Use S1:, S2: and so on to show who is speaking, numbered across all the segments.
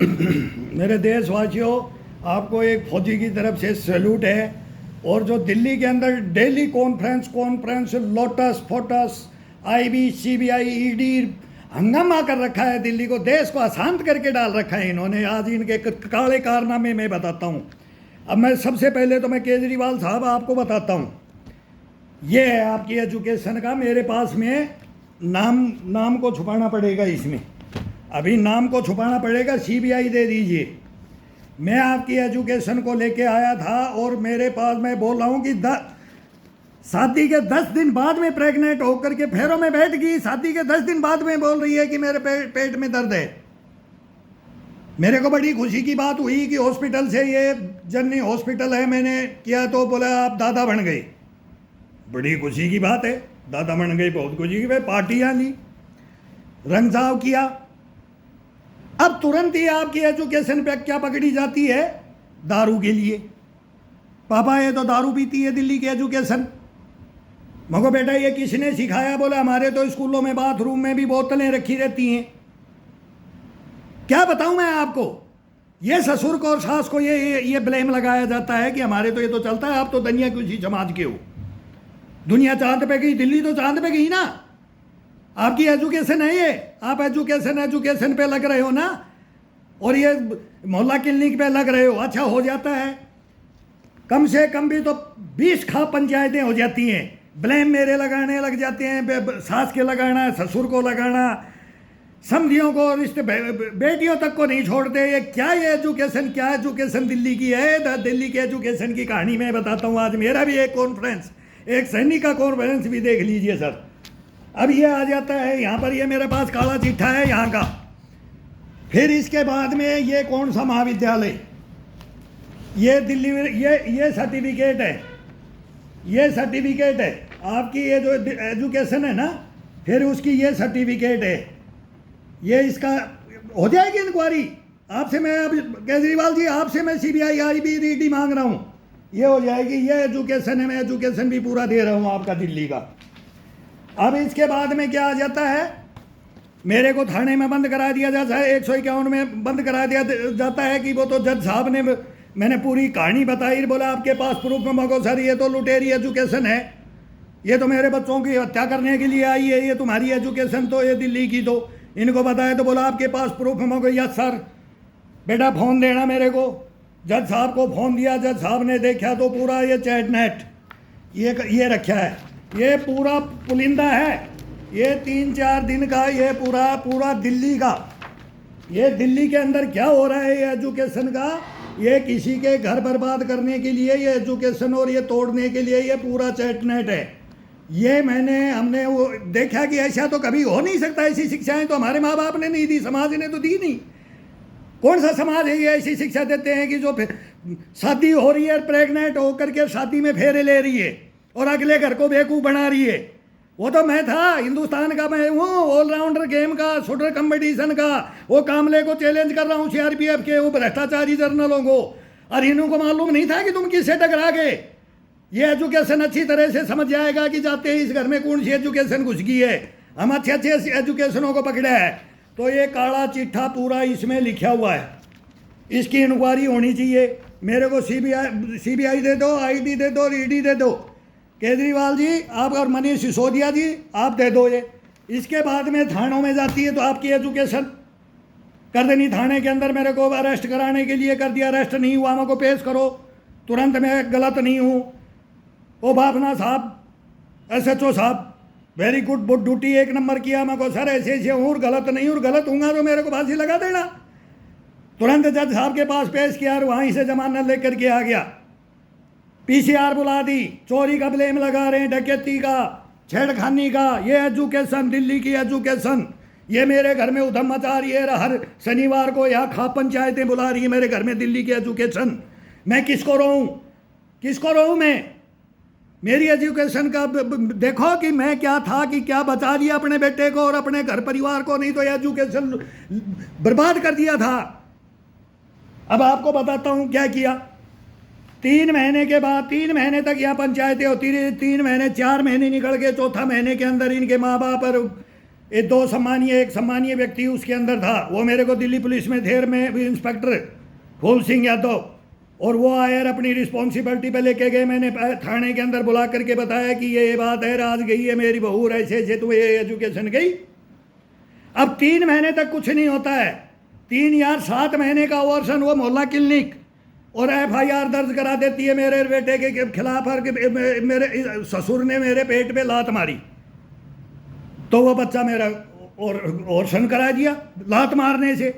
S1: मेरे देशवासियों, आपको एक फौजी की तरफ से सैल्यूट है। और जो दिल्ली के अंदर daily conference lotus photos IB CBI ED हंगामा कर रखा है, दिल्ली को, देश को अशांत करके डाल रखा है इन्होंने। आज इनके काले कारनामे मैं बताता हूँ। अब मैं सबसे पहले तो मैं केजरीवाल साहब आपको बताता हूँ, ये है आपकी एजुकेशन का। मेरे पास में नाम को छुपाना पड़ेगा, इसमें अभी नाम को छुपाना पड़ेगा, सीबीआई दे दीजिए। मैं आपकी एजुकेशन को लेके आया था और मेरे पास, मैं बोल रहा हूँ कि शादी के 10 दिन बाद में प्रेग्नेंट होकर के फेरों में बैठ गई। शादी के 10 दिन बाद में बोल रही है कि मेरे पेट में दर्द है। मेरे को बड़ी खुशी की बात हुई कि हॉस्पिटल से, ये जननी हॉस्पिटल है, मैंने किया तो बोला आप दादा बन गए। बड़ी खुशी की बात है, दादा बन गई, बहुत खुशी की। पार्टियां ली, रंग साव किया। अब तुरंत ही आपकी एजुकेशन पे क्या पकड़ी जाती है? दारू के लिए। पापा ये तो दारू पीती है दिल्ली की एजुकेशन। मगो बेटा ये किसने सिखाया? बोले हमारे तो स्कूलों में बाथरूम में भी बोतलें रखी रहती हैं। क्या बताऊं मैं आपको? ये ससुर को और सास को ये ब्लेम लगाया जाता है कि हमारे तो ये तो चलता है, आप तो दुनिया की उसी समाज के हो। दुनिया चांद पे गई, दिल्ली तो चांद पे गई ना। आपकी एजुकेशन है ये, आप एजुकेशन पे लग रहे हो ना, और ये मोहल्ला क्लिनिक पे लग रहे हो। अच्छा हो जाता है, कम से कम भी तो 20 खाप पंचायतें हो जाती हैं। ब्लेम मेरे लगाने लग जाते हैं, सास के लगाना, ससुर को लगाना, समधियों को, रिश्ते, बेटियों तक को नहीं छोड़ते। ये क्या एजुकेशन दिल्ली की है? दिल्ली की एजुकेशन की कहानी मैं बताता हूँ। आज मेरा भी एक कॉन्फ्रेंस, एक सैनिक का कॉन्फ्रेंस भी देख लीजिए सर। अब ये आ जाता है यहाँ पर, ये मेरे पास काला चिट्ठा है यहाँ का। फिर इसके बाद में ये कौन सा महाविद्यालय, ये दिल्ली में, ये सर्टिफिकेट है, ये सर्टिफिकेट है आपकी, ये जो एजुकेशन है ना, फिर उसकी ये सर्टिफिकेट है। ये इसका हो जाएगी इंक्वायरी आपसे। मैं अब केजरीवाल जी, आपसे मैं सीबीआई आईबी ईडी मांग रहा हूँ, ये हो जाएगी। ये एजुकेशन है, मैं एजुकेशन भी पूरा दे रहा हूँ आपका दिल्ली का। अब इसके बाद में क्या आ जाता है? मेरे को थाने में बंद करा दिया जाता है, 151 में बंद करा दिया जाता है कि वो तो जज साहब ने, मैंने पूरी कहानी बताई, बोला आपके पास प्रूफ में। मगो सर ये तो लुटेरी एजुकेशन है, ये तो मेरे बच्चों की हत्या करने के लिए आई है, ये तुम्हारी एजुकेशन तो ये दिल्ली की। तो इनको बताया तो बोला आपके पास प्रूफ है। मगो यस सर, बेटा फ़ोन देना मेरे को। जज साहब को फ़ोन दिया, जज साहब ने देखा तो पूरा ये चैट नेट ये रखा है, ये पूरा पुलिंदा है। ये 3-4 दिन का ये पूरा दिल्ली का, ये दिल्ली के अंदर क्या हो रहा है ये एजुकेशन का, ये किसी के घर बर्बाद करने के लिए ये एजुकेशन, और ये तोड़ने के लिए ये पूरा चैट नेट है। ये हमने वो देखा कि ऐसा तो कभी हो नहीं सकता। ऐसी शिक्षाएं तो हमारे माँ बाप ने नहीं दी, समाज ने तो दी नहीं। कौन सा समाज है ये ऐसी शिक्षा देते हैं कि जो शादी हो रही है, प्रेग्नेंट होकर के शादी में फेरे ले रही है और अगले घर को बेवकूफ़ बना रही है? वो तो मैं था, हिंदुस्तान का मैं हूँ, ऑलराउंडर गेम का, शूटर कंपटीशन का, वो कामले को चैलेंज कर रहा हूँ, सीआरपीएफ के वो भ्रष्टाचारी जर्नलों को। और इन्हों को मालूम नहीं था कि तुम किससे टकरा गए। ये एजुकेशन अच्छी तरह से समझ जाएगा कि जाते ही इस घर में कौन सी एजुकेशन घुस गई है। हम अच्छे एजुकेशनों को पकड़े है। तो ये काला चिट्ठा पूरा इसमें लिखा हुआ है, इसकी इंक्वायरी होनी चाहिए। मेरे को सीबीआई दे दो, आईडी दे दो और ईडी दे दो। केजरीवाल जी आप और मनीष सिसोदिया जी आप दे दो ये। इसके बाद में थानों में जाती है तो आपकी एजुकेशन कर देनी। थाने के अंदर मेरे को अरेस्ट कराने के लिए कर दिया, अरेस्ट नहीं हुआ, मेरे को पेश करो तुरंत, मैं गलत नहीं हूँ। ओ भावना साहब, SHO साहब, वेरी गुड ड्यूटी, 1 नंबर किया। मेरे को सर ऐसे हूँ और गलत नहीं हूँ, और गलत हूँगा तो मेरे को फांसी लगा देना। तुरंत जज साहब के पास पेश किया और वहीं से जमानत लेकर के आ गया। PCR बुला दी, चोरी का ब्लेम लगा रहे हैं, डकैती का, छेड़खानी का। ये एजुकेशन, दिल्ली की एजुकेशन, ये मेरे घर में उधम मचा रही है। हर शनिवार को यहाँ खाप पंचायतें बुला रही है मेरे घर में, दिल्ली की एजुकेशन। मैं किसको रोऊं मैं? मेरी एजुकेशन का देखो कि मैं क्या था, कि क्या बचा लिया अपने बेटे को और अपने घर परिवार को, नहीं तो एजुकेशन बर्बाद कर दिया था। अब आपको बताता हूँ क्या किया। 3 महीने के बाद, 3 महीने तक यहाँ पंचायतें होती रही। 3 महीने, 4 महीने निकल गए, चौथा महीने के अंदर इनके माँ बाप और ये दो सम्मानीय, एक सम्मानीय व्यक्ति उसके अंदर था, वो मेरे को दिल्ली पुलिस में थे, में इंस्पेक्टर फूल सिंह यादव, और वो आए और अपनी रिस्पॉन्सिबिलिटी पे लेके गए। मैंने थाने के अंदर बुला करके बताया कि ये बात है, आज गई है मेरी बहू ऐसे ऐसे, तो ये एजुकेशन गई। अब 3 महीने तक कुछ नहीं होता है, 3 या 7 महीने का ओवरसन वो मोहल्ला क्लिनिक और FIR दर्ज करा देती है मेरे बेटे के खिलाफ, और मेरे ससुर ने मेरे पेट पे लात मारी, तो वो बच्चा मेरा और ओवरसन करा दिया लात मारने से।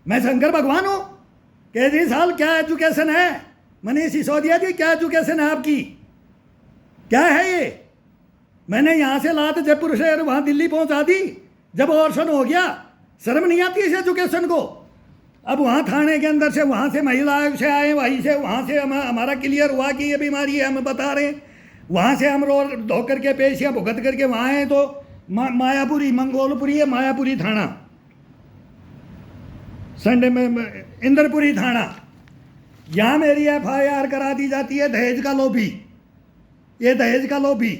S1: मैं शंकर भगवान हूँ? केजरी साल क्या एजुकेशन है? मनीष सिसोदिया जी क्या एजुकेशन है आपकी? क्या है ये? मैंने यहाँ से लात जयपुर से वहाँ दिल्ली पहुँचा दी, जब ओवरसन हो गया। शर्म नहीं आती इस एजुकेशन को? अब वहाँ थाने के अंदर से, वहाँ से महिला आयोग से आए, वहीं से वहाँ से हमारा क्लियर हुआ कि ये बीमारी है, हम बता रहे हैं। वहाँ से हम रोल धो करके पेश या भुगत करके वहाँ आए तो मायापुरी, मंगोलपुरी है मायापुरी थाना, संडे में इंद्रपुरी थाना, यहाँ मेरी FIR करा दी जाती है दहेज का लोभी। ये दहेज का लोभी,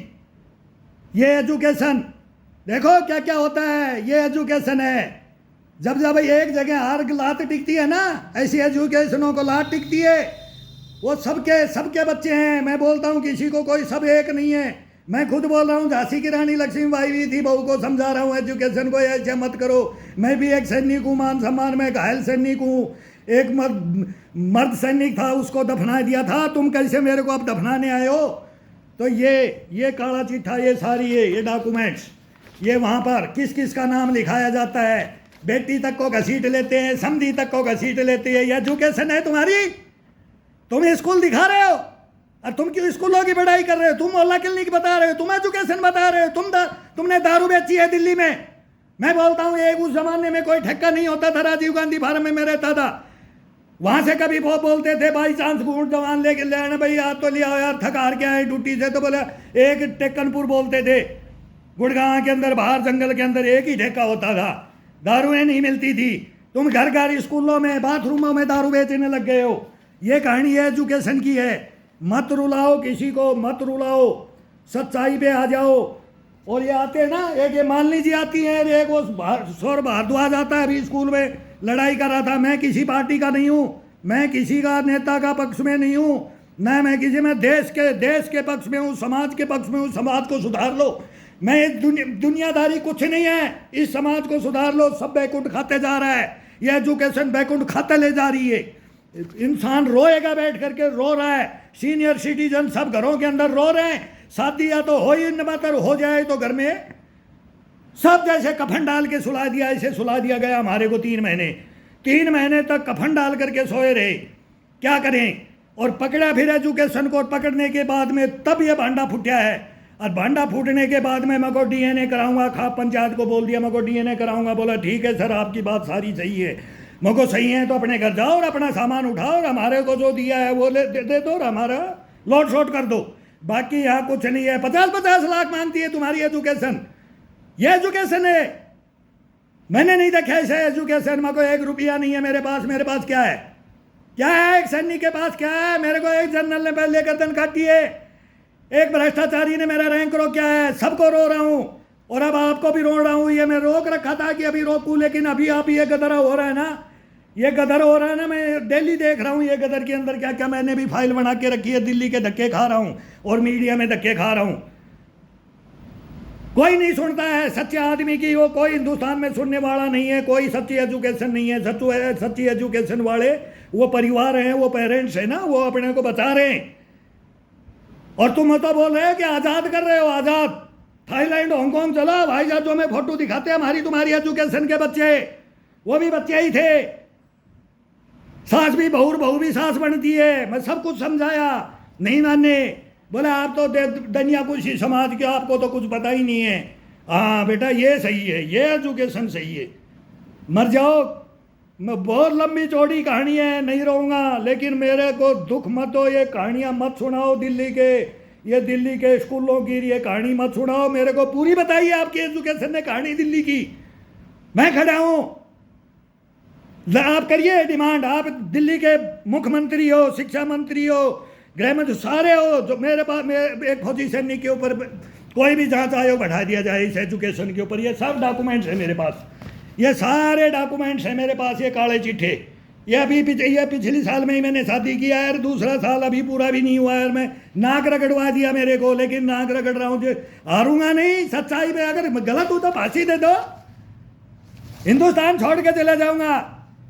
S1: ये एजुकेशन देखो क्या क्या होता है, ये एजुकेशन है। जब जब एक जगह हार लात टिकती है ना, ऐसी एजुकेशनों को लात टिकती है। वो सबके बच्चे हैं, मैं बोलता हूँ किसी को कोई सब एक नहीं है। मैं खुद बोल रहा हूँ, झांसी की रानी लक्ष्मीबाई भी थी, बहू को समझा रहा हूँ एजुकेशन को ऐसे मत करो। मैं भी एक सैनिक हूँ, मान सम्मान में घायल सैनिक हूँ। एक मर्द सैनिक था, उसको दफना दिया था, तुम कैसे मेरे को अब दफनाने आए हो? तो ये काला चिट्ठा, ये सारी ये डॉक्यूमेंट्स, ये वहाँ पर किस किस का नाम लिखाया जाता है, बेटी तक को घसीट लेते हैं, समधी तक को घसीट लेते हैं। ये एजुकेशन है तुम्हारी? तुम स्कूल दिखा रहे हो और तुम क्यों स्कूलों की पढ़ाई कर रहे हो? तुम मोहल्ला क्लिनिक बता रहे हो, तुम एजुकेशन बता रहे हो। तुमने दारू बेची है दिल्ली में। मैं बोलता हूँ एक उस जमाने में कोई ठक्का नहीं होता था, राजीव गांधी फार्म में मैं रहता था, वहां से कभी वो बोलते थे बाई चांस घूट जवान लेके ले आना भाई, आज तो लिया यार, थक हार के आए ड्यूटी से, तो बोले एक टेक्कनपुर बोलते थे, गुड़गांव के अंदर बाहर जंगल के अंदर एक ही ठेका होता था, दारुएं नहीं मिलती थी। तुम घर घर स्कूलों में बाथरूमों में दारू बेचने लग गए हो। ये कहानी एजुकेशन की है। मत रुलाओ किसी को, मत रुलाओ, सच्चाई पे आ जाओ। और ये आते ना, एक ये मालिनी जी आती हैं, एक वो सौर भारद्वाज आता है, अभी स्कूल में लड़ाई कर रहा था। मैं किसी पार्टी का नहीं हूँ, मैं किसी का नेता का पक्ष में नहीं हूँ, न मैं किसी में देश के पक्ष में हूँ, समाज के पक्ष में हूँ। समाज को सुधार लो। मैं दुनियादारी कुछ नहीं है, इस समाज को सुधार लो। सब बैकुंठ खाते जा रहा है, ये एजुकेशन बैकुंठ खाते ले जा रही है। इंसान रोएगा, बैठ करके रो रहा है। सीनियर सिटीजन सब घरों के अंदर रो रहे हैं। शादी या तो हो ही न, मतलब हो जाए तो घर में सब जैसे कफन डाल के सुला दिया, ऐसे सुला दिया गया हमारे को। 3 महीने तक कफन डाल करके सोए रहे। क्या करें? और पकड़ा फिर एजुकेशन को, और पकड़ने के बाद में तब ये भांडा फूटा है। और भांडा फूटने के बाद में मैं को DNA कराऊंगा, खाप पंचायत को बोल दिया मैं को DNA कराऊंगा। बोला ठीक है सर, आपकी बात सारी सही है, मैं को सही है तो अपने घर जाओ और अपना सामान उठाओ और हमारे को जो दिया है वो दे दो और हमारा लॉट शॉट कर दो। बाकी यहाँ कुछ नहीं है। 50-50 लाख मांगती है तुम्हारी एजुकेशन। ये एजुकेशन है? मैंने नहीं देखा ऐसे एजुकेशन। मेरे को 1 रुपया नहीं है मेरे पास। मेरे पास क्या है? क्या है एक सैनिक के पास? क्या है? मेरे को एक जनरल ने पहले लेकर तनख्वाह दी है, एक भ्रष्टाचारी ने मेरा रैंक रोका है। सबको रो रहा हूँ और अब आपको भी रो रहा हूँ। ये मैं रोक रखा था कि अभी रोकूँ, लेकिन अभी आप ये गदरा हो रहा है ना, ये गदर हो रहा है ना। मैं डेली देख रहा हूँ ये गदर के अंदर क्या क्या। मैंने भी फाइल बना के रखी है, दिल्ली के धक्के खा रहा हूँ और मीडिया में धक्के खा रहा हूँ। कोई नहीं सुनता है सच्चे आदमी की। वो कोई हिंदुस्तान में सुनने वाला नहीं है। कोई सच्ची एजुकेशन नहीं है। सच्ची एजुकेशन वाले वो परिवार हैं, वो पेरेंट्स हैं ना, वो अपने को बचा रहे हैं। और तुम तो बोल रहे हो कि आज़ाद कर रहे हो। आज़ाद थाईलैंड हांगकांग चला, भाई जहाजों में फोटो दिखाते हैं हमारी तुम्हारी एजुकेशन के बच्चे। वो भी बच्चे ही थे। सास भी बहू भी सास बनती है। मैं सब कुछ समझाया, नहीं माने। बोले आप तो दनिया कुछ समाज के, आपको तो कुछ पता ही नहीं है। हाँ बेटा ये सही है, ये एजुकेशन सही है। मर जाओ। मैं बहुत लंबी चौड़ी कहानी है, नहीं रहूँगा, लेकिन मेरे को दुख मत दो। ये कहानियाँ मत सुनाओ दिल्ली के स्कूलों की ये कहानी मत सुनाओ। मेरे को पूरी बताइए आपकी एजुकेशन ने कहानी दिल्ली की। मैं खड़ा हूँ, आप करिए डिमांड। आप दिल्ली के मुख्यमंत्री हो, शिक्षा मंत्री हो, गृह मंत्री, सारे हो। जो मेरे पास एक फौजी सैनिक के ऊपर कोई भी जांच आयोग बढ़ा दिया जाए इस एजुकेशन के ऊपर। ये सब डॉक्यूमेंट्स है मेरे पास, ये सारे डॉक्यूमेंट्स हैं मेरे पास, ये काले चिट्ठे। ये पिछली साल में ही मैंने शादी किया यार, दूसरा साल अभी पूरा भी नहीं हुआ यार, मैं नाक रगड़वा दिया मेरे को, लेकिन नाक रगड़ रहा हूँ जो हारूंगा नहीं। सच्चाई पे अगर गलत हूँ तो फांसी दे दो, हिंदुस्तान छोड़ के चला जाऊंगा।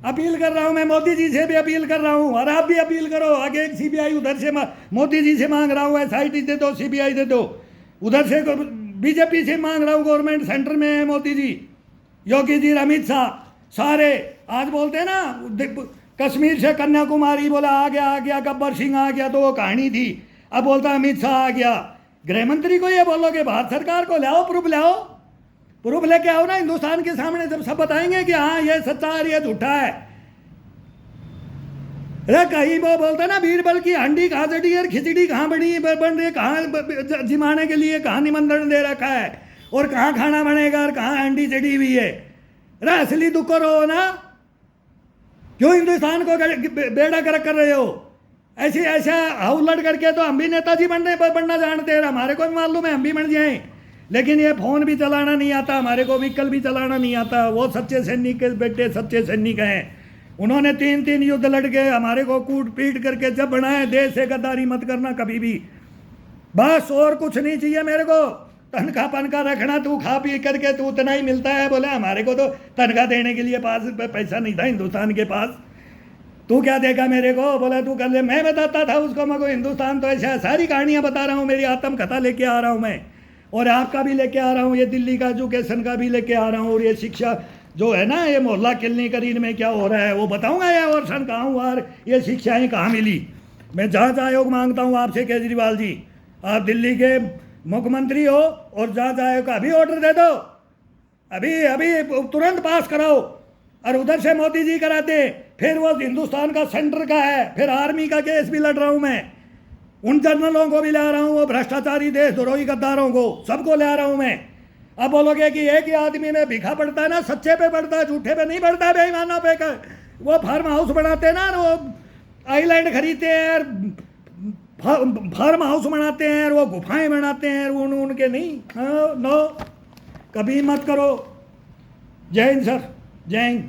S1: अपील कर रहा हूँ मैं, मोदी जी से भी अपील कर रहा हूँ, और आप भी अपील करो। आगे एक सीबीआई उधर से मोदी जी से मांग रहा हूँ, एसआईटी दे दो, सीबीआई दे दो। उधर से बीजेपी से मांग रहा हूँ, गवर्नमेंट सेंटर में है मोदी जी, योगी जी, अमित शाह, सारे। आज बोलते हैं ना कश्मीर से कन्याकुमारी बोला आ गया गब्बर सिंह आ गया, तो वो कहानी थी। अब बोलता अमित शाह आ गया। गृह मंत्री को ये बोलोगे, भारत सरकार को लाओ, प्रूफ लाओ, प्रूफ लेके आओ ना हिंदुस्तान के सामने, जब सब बताएंगे कि हाँ ये सच्चा है ये झूठा है। अरे कहीं वो बोलते ना बीरबल की हंडी कहाँ चढ़ी और खिचड़ी कहाँ बन रही, कहाँ जिमाने के लिए कहाँ निमंत्रण दे रखा है, और कहाँ खाना बनेगा और कहाँ हंडी चढ़ी हुई है। अरे असली दुख करो ना, क्यों हिंदुस्तान को बेड़ा गर्क कर रहे हो? ऐसा हाउलट करके तो हम भी नेताजी बनना जानते हैं, हमारे को भी मालूम है हम भी बन जाएं, लेकिन ये फोन भी चलाना नहीं आता हमारे को, व्हीकल भी चलाना नहीं आता। वो सच्चे सैनिक के बेटे सच्चे सैनिक हैं, उन्होंने 3 युद्ध लड़ के हमारे को कूट पीट करके जब बनाए। देश से गद्दारी मत करना कभी भी, बस और कुछ नहीं चाहिए मेरे को। तनख्वाह पनखा रखना, तू खा पी करके तू उतना ही मिलता है। बोले हमारे को तो तनख्वाह देने के लिए पास पैसा नहीं था हिंदुस्तान के पास, तू क्या देगा मेरे को? बोला तू कर ले। मैं बताता था उसको, मैं को हिंदुस्तान तो ऐसा, सारी कहानियाँ बता रहा हूँ, मेरी आत्मकथा लेके आ रहा हूँ मैं, और आपका भी लेके आ रहा हूँ, ये दिल्ली का एजुकेशन का भी लेके आ रहा हूँ, और ये शिक्षा जो है ना, ये मोहल्ला किलनी करीन में क्या हो रहा है वो बताऊँगा। ये वर्षन कहाँ हुआ और ये शिक्षाएँ कहाँ मिली। मैं जाँच आयोग मांगता हूँ आपसे, केजरीवाल जी, आप दिल्ली के मुख्यमंत्री हो, और जांच आयोग का अभी ऑर्डर दे दो, अभी तुरंत पास कराओ। और उधर से मोदी जी कराते, फिर वो हिंदुस्तान का सेंटर का है, फिर आर्मी का केस भी लड़ रहा हूँ मैं, उन जनरलों को भी ला रहा हूँ, वो भ्रष्टाचारी देशद्रोही गद्दारों को सबको ला रहा हूँ मैं। अब बोलोगे कि एक ही आदमी में भिखा पड़ता है ना, सच्चे पे पड़ता है, झूठे पे नहीं पड़ता है, बेईमानों पे का। वो फार्म हाउस बनाते हैं ना, वो आइलैंड खरीदते हैं, फार्म हाउस बनाते हैं, वो गुफाएं बनाते हैं, उनके नहीं। हाँ, नो, कभी मत करो। जय हिंद सर, जय हिंद।